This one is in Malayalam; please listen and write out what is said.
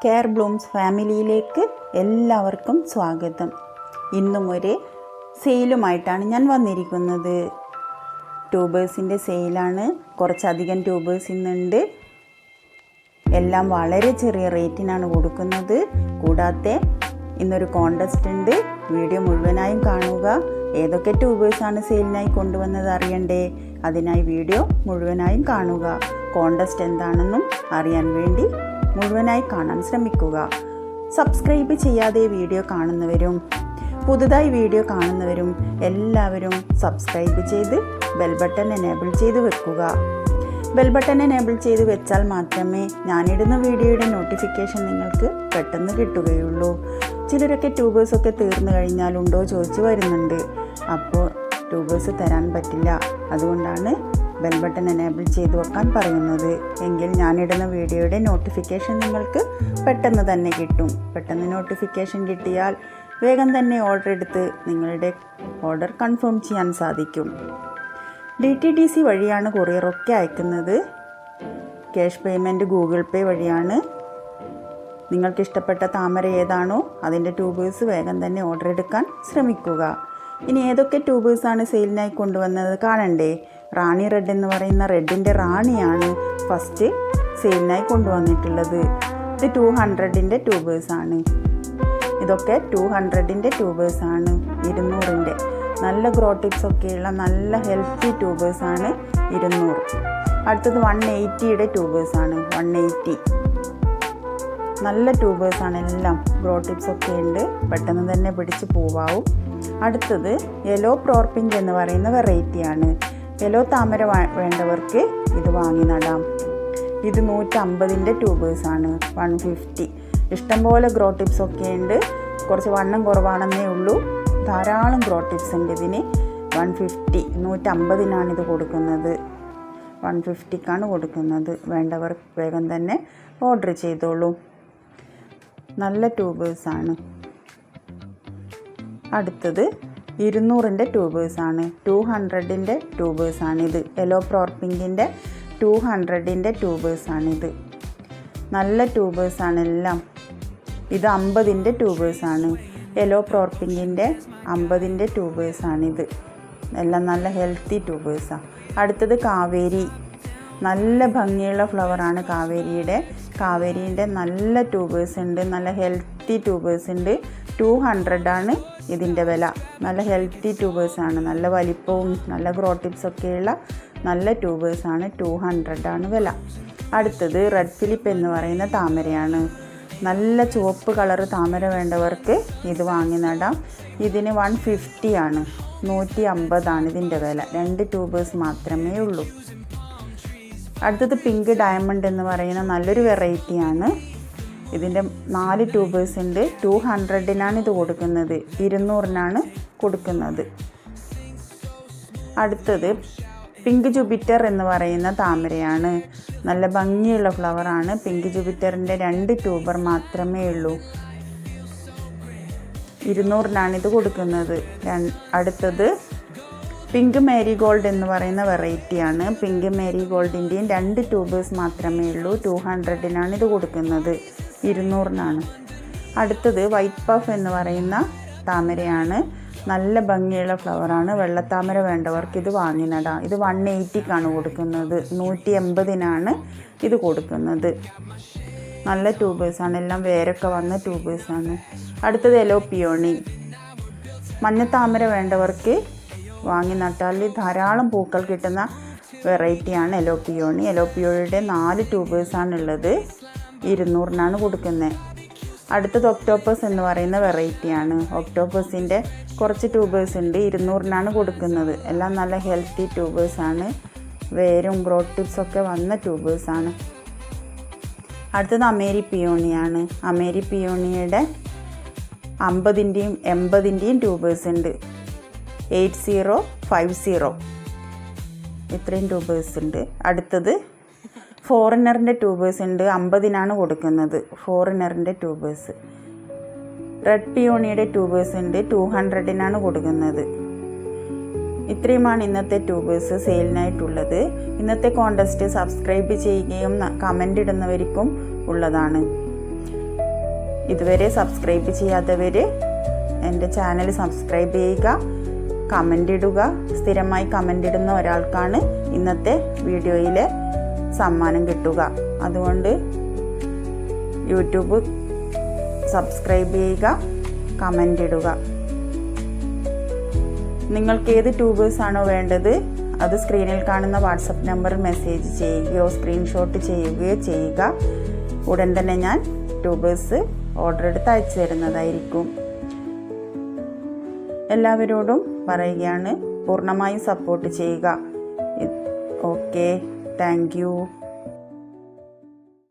കെയർ ബ്ലൂംസ് ഫാമിലിയിലേക്ക് എല്ലാവർക്കും സ്വാഗതം. ഇന്നും ഒരു സെയിലുമായിട്ടാണ് ഞാൻ വന്നിരിക്കുന്നത്. ട്യൂബേഴ്സിൻ്റെ സെയിലാണ്. കുറച്ചധികം ട്യൂബേഴ്സ് ഇന്നുണ്ട്. എല്ലാം വളരെ ചെറിയ റേറ്റിനാണ് കൊടുക്കുന്നത്. കൂടാതെ ഇന്നൊരു കോൺടെസ്റ്റ് ഉണ്ട്. വീഡിയോ മുഴുവനായും കാണുക. ഏതൊക്കെ ട്യൂബേഴ്സാണ് സെയിലിനായി കൊണ്ടുവന്നത് അറിയണ്ടേ? അതിനായി വീഡിയോ മുഴുവനായും കാണുക. കോൺടെസ്റ്റ് എന്താണെന്നും അറിയാൻ വേണ്ടി മുഴുവനായി കാണാൻ ശ്രമിക്കുക. സബ്സ്ക്രൈബ് ചെയ്യാതെ വീഡിയോ കാണുന്നവരും പുതുതായി വീഡിയോ കാണുന്നവരും എല്ലാവരും സബ്സ്ക്രൈബ് ചെയ്ത് ബെൽ ബട്ടൺ എനേബിൾ ചെയ്ത് വെക്കുക. ബെൽ ബട്ടൺ എനേബിൾ ചെയ്ത് വെച്ചാൽ മാത്രമേ ഞാനിടുന്ന വീഡിയോയുടെ നോട്ടിഫിക്കേഷൻ നിങ്ങൾക്ക് പെട്ടെന്ന് കിട്ടുകയുള്ളൂ. ചിലരൊക്കെ ട്യൂബേഴ്സൊക്കെ തീർന്നു കഴിഞ്ഞാലുണ്ടോ ചോദിച്ചു വരുന്നുണ്ട്. അപ്പോൾ ട്യൂബേഴ്സ് തരാൻ പറ്റില്ല. അതുകൊണ്ടാണ് ബെൽ ബട്ടൺ എനേബിൾ ചെയ്ത് വെക്കാൻ പറയുന്നത്. എങ്കിൽ ഞാനിടുന്ന വീഡിയോയുടെ നോട്ടിഫിക്കേഷൻ നിങ്ങൾക്ക് പെട്ടെന്ന് തന്നെ കിട്ടും. പെട്ടെന്ന് നോട്ടിഫിക്കേഷൻ കിട്ടിയാൽ വേഗം തന്നെ ഓർഡർ എടുത്ത് നിങ്ങളുടെ ഓർഡർ കൺഫേം ചെയ്യാൻ സാധിക്കും. DTDC വഴിയാണ് കൊറിയറൊക്കെ അയക്കുന്നത്. ക്യാഷ് പേയ്മെൻറ്റ് ഗൂഗിൾ പേ വഴിയാണ്. നിങ്ങൾക്കിഷ്ടപ്പെട്ട താമര ഏതാണോ അതിൻ്റെ ട്യൂബേഴ്സ് വേഗം തന്നെ ഓർഡർ എടുക്കാൻ ശ്രമിക്കുക. ഇനി ഏതൊക്കെ ട്യൂബേഴ്സാണ് സെയിലിനായി കൊണ്ടുവന്നത് കാണണ്ടേ? റാണി റെഡ് എന്ന് പറയുന്ന റെഡിൻ്റെ റാണിയാണ് ഫസ്റ്റ് സെയിലിനായി കൊണ്ടുവന്നിട്ടുള്ളത്. ഇത് 200ൻ്റെ ട്യൂബേഴ്സാണ്. ഇതൊക്കെ 200ൻ്റെ ട്യൂബേഴ്സാണ്. 200ൻ്റെ നല്ല ഗ്രോ ടിപ്സ് ഒക്കെയുള്ള നല്ല ഹെൽത്തി ട്യൂബേഴ്സാണ് 200. അടുത്തത് 180യുടെ ട്യൂബേഴ്സാണ്. 180 നല്ല ട്യൂബേഴ്സാണ്. എല്ലാം ഗ്രോ ടിപ്സ് ഒക്കെ ഉണ്ട്. പെട്ടെന്ന് തന്നെ പിടിച്ച് പൂവാവും. അടുത്തത് യെല്ലോ പ്രോർപിങ്ക് എന്ന് പറയുന്ന വെറൈറ്റിയാണ്. യെല്ലോ താമര വേണ്ടവർക്ക് ഇത് വാങ്ങി നടാം. ഇത് 150ൻ്റെ ട്യൂബേഴ്സാണ്. 150 ഇഷ്ടംപോലെ ഗ്രോ ടിപ്സ് ഒക്കെ ഉണ്ട്. കുറച്ച് വണ്ണം കുറവാണെന്നേ ഉള്ളൂ. ധാരാളം ഗ്രോ ടിപ്സ് ഉണ്ട് ഇതിന്. 150 150നാണ് ഇത് കൊടുക്കുന്നത്. 150ക്കാണ് കൊടുക്കുന്നത്. വേണ്ടവർ വേഗം തന്നെ ഓർഡർ ചെയ്തോളൂ. നല്ല ട്യൂബേഴ്സാണ്. അടുത്തത് 200ൻ്റെ ട്യൂബേഴ്സാണ്. 200ൻ്റെ ട്യൂബേഴ്സാണിത്. യെല്ലോ പ്രോർപിങ്കിൻ്റെ 200ൻ്റെ ട്യൂബേഴ്സാണിത്. നല്ല ട്യൂബേഴ്സാണ് എല്ലാം. ഇത് 50ൻ്റെ ട്യൂബേഴ്സാണ്. യെല്ലോ പ്രോർപിങ്കിൻ്റെ 50ൻ്റെ ട്യൂബേഴ്സാണിത്. എല്ലാം നല്ല ഹെൽത്തി ട്യൂബേഴ്സാണ്. അടുത്തത് കാവേരി. നല്ല ഭംഗിയുള്ള ഫ്ലവറാണ് കാവേരീൻ്റെ നല്ല ട്യൂബേഴ്സ് ഉണ്ട്. നല്ല ഹെൽത്തി ട്യൂബേഴ്സ് ഉണ്ട്. 200 ഇതിൻ്റെ വില. നല്ല ഹെൽത്തി ട്യൂബേഴ്സാണ്. നല്ല വലിപ്പവും നല്ല ഗ്രോ ടിപ്സൊക്കെയുള്ള നല്ല ട്യൂബേഴ്സാണ്. 200 വില. അടുത്തത് റെഡ് ഫിലിപ്പ് എന്ന് പറയുന്ന താമരയാണ്. നല്ല ചുവപ്പ് കളറ് താമര വേണ്ടവർക്ക് ഇത് വാങ്ങി നടാം. ഇതിന് 150 ആണ്. 150 ഇതിൻ്റെ വില. 2 ട്യൂബേഴ്സ് മാത്രമേ ഉള്ളൂ. അടുത്തത് പിങ്ക് ഡയമണ്ട് എന്ന് പറയുന്ന നല്ലൊരു വെറൈറ്റിയാണ്. ഇതിൻ്റെ 4 ട്യൂബേഴ്സ് ഉണ്ട്. 200നാണ് ഇത് കൊടുക്കുന്നത്. 200നാണ് കൊടുക്കുന്നത്. അടുത്തത് പിങ്ക് ജൂപ്പിറ്റർ എന്ന് പറയുന്ന താമരയാണ്. നല്ല ഭംഗിയുള്ള ഫ്ലവറാണ്. പിങ്ക് ജൂപ്പിറ്ററിൻ്റെ 2 ട്യൂബർ മാത്രമേ ഉള്ളൂ. 200നാണ് ഇത് കൊടുക്കുന്നത്. അടുത്തത് പിങ്ക് മേരിഗോൾഡ് എന്ന് പറയുന്ന വെറൈറ്റിയാണ്. പിങ്ക് മേരിഗോൾഡിൻ്റെയും 2 ട്യൂബേഴ്സ് മാത്രമേ ഉള്ളൂ. 200നാണ് ഇത് കൊടുക്കുന്നത്. 200നാണ്. അടുത്തത് വൈറ്റ് പഫ് എന്ന് പറയുന്ന താമരയാണ്. നല്ല ഭംഗിയുള്ള ഫ്ലവറാണ്. വെള്ളത്താമര വേണ്ടവർക്ക് ഇത് വാങ്ങി നടാം. ഇത് 180ക്കാണ് കൊടുക്കുന്നത്. 180നാണ് ഇത് കൊടുക്കുന്നത്. നല്ല ട്യൂബേഴ്സാണ്. എല്ലാം വേരൊക്കെ വന്ന ട്യൂബേഴ്സാണ്. അടുത്തത് യെല്ലോ പിയോണി. മഞ്ഞത്താമര വേണ്ടവർക്ക് വാങ്ങി നട്ടാൽ ധാരാളം പൂക്കൾ കിട്ടുന്ന വെറൈറ്റിയാണ് യെല്ലോ പിയോണി. യെല്ലോ പിയോണിയുടെ 4 ട്യൂബേഴ്സാണുള്ളത്. 200നാണ് കൊടുക്കുന്നത്. അടുത്തത് ഒക്ടോപ്പസ് എന്ന് പറയുന്ന വെറൈറ്റിയാണ്. ഒക്ടോപ്പസിൻ്റെ കുറച്ച് ട്യൂബേഴ്സ് ഉണ്ട്. 200നാണ് കൊടുക്കുന്നത്. എല്ലാം നല്ല ഹെൽത്തി ട്യൂബേഴ്സാണ്. വേരും ഗ്രോ ടിപ്സൊക്കെ വന്ന ട്യൂബേഴ്സാണ്. അടുത്തത് അമേരി പിയോണിയാണ്. അമേരി പിയോണിയുടെ 50ൻ്റെയും 80ൻ്റെയും ട്യൂബേഴ്സ് ഉണ്ട്. 8050 ഇത്രയും ട്യൂബേഴ്സ് ഉണ്ട്. അടുത്തത് ഫോറിനറിൻ്റെ ട്യൂബേഴ്സ് ഉണ്ട്. 50നാണ് കൊടുക്കുന്നത്. ഫോറിനറിൻ്റെ ട്യൂബേഴ്സ്. റെഡ് പിയോണിയുടെ ട്യൂബേഴ്സ് ഉണ്ട്. 200നാണ് കൊടുക്കുന്നത്. ഇത്രയുമാണ് ഇന്നത്തെ ട്യൂബേഴ്സ് സെയിലിനായിട്ടുള്ളത്. ഇന്നത്തെ കോൺടെസ്റ്റ് സബ്സ്ക്രൈബ് ചെയ്യുകയും കമൻ്റ് ഇടുന്നവർക്കും ഉള്ളതാണ്. ഇതുവരെ സബ്സ്ക്രൈബ് ചെയ്യാത്തവർ എൻ്റെ ചാനൽ സബ്സ്ക്രൈബ് ചെയ്യുക, കമൻ്റ് ഇടുക. സ്ഥിരമായി കമൻ്റ് ഇടുന്ന ഒരാൾക്കാണ് ഇന്നത്തെ വീഡിയോയിലെ സമ്മാനം കിട്ടുക. അതുകൊണ്ട് യൂട്യൂബ് സബ്സ്ക്രൈബ് ചെയ്യുക, കമൻ്റ് ഇടുക. നിങ്ങൾക്ക് ഏത് ട്യൂബേഴ്സാണോ വേണ്ടത് അത് സ്ക്രീനിൽ കാണുന്ന വാട്സപ്പ് നമ്പറിൽ മെസ്സേജ് ചെയ്യുകയോ സ്ക്രീൻഷോട്ട് ചെയ്യുകയോ ചെയ്യുക. ഉടൻ തന്നെ ഞാൻ ട്യൂബേഴ്സ് ഓർഡർ എടുത്ത് അയച്ചു തരുന്നതായിരിക്കും. എല്ലാവരോടും പറയുകയാണ്, പൂർണ്ണമായും സപ്പോർട്ട് ചെയ്യുക. Okay, thank you.